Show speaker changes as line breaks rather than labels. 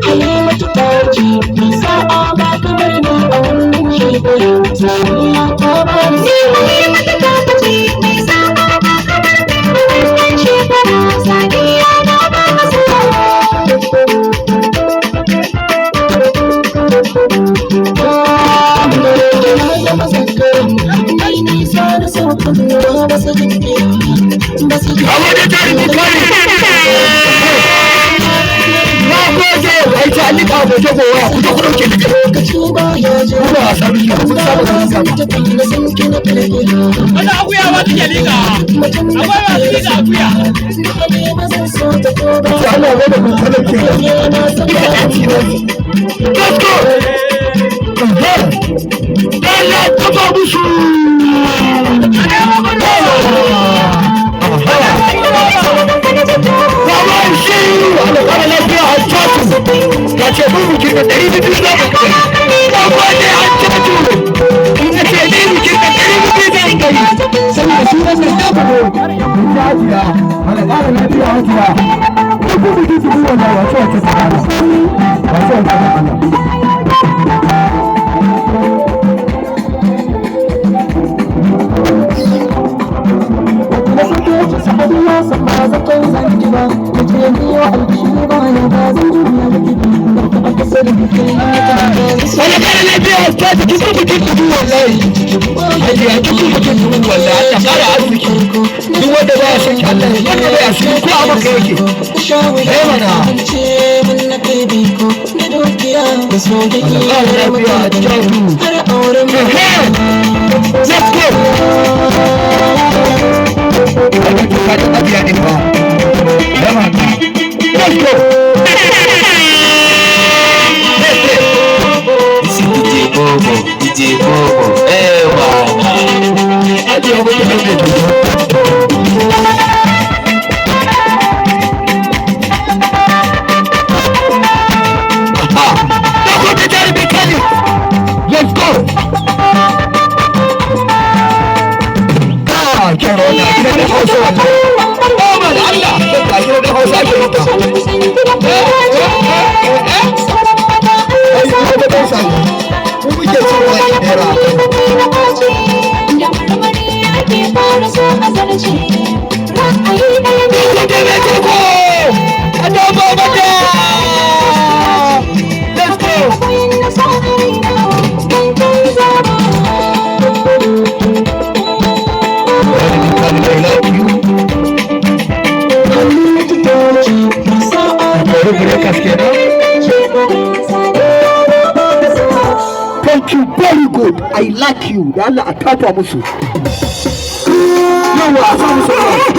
Halimatu Taji, sa'a ba kamar ni a wannan shekara. Saniya ta bani Halimatu Taji, sa'a ba kamar ni a wannan shekara. Saniya na ba masa zama zakarin mai nisa da sauƙin ruwa wasu jirgin ba su ji lokaci ba ya je ba a sami shi kun saba da nisa ba
wanda akuya ba take liga akwai masu liga akuya
Allah wanda kun kalar ke da
Allah taba musu Baban shi wanda kwana lafiya a catu ya ce mun bikin da 200 za mu kai ya kwaje a catu ya ce ni bikin da 200 za mu kai
saboda sunan nan ya fado
ya hajiya wanda kwana lafiya hajiya ko kuma bikin su wanda wasu wasu tsara wasu wasu tsara
sahabiya sama zaton zanji ba da ke biyo albishi ba ne ba zan duniya da kiɗi da taɓa kasa da bikin yi ta
wanda kwana lafiya a catu kisan bikin su wallahi hajiya kisan bikin su wallahi Allah kara arziki duk wanda ba ya shaki Allah wanda ba ya shaki ko a maka yake sai mana Allah lafiya a catu
har auren
let's go Let's go.
This is DJ Bobo, DJ Bobo.
Let's go. Thank you, very good. I like you. Da Allah a tafa musu. Yawa a sa musu.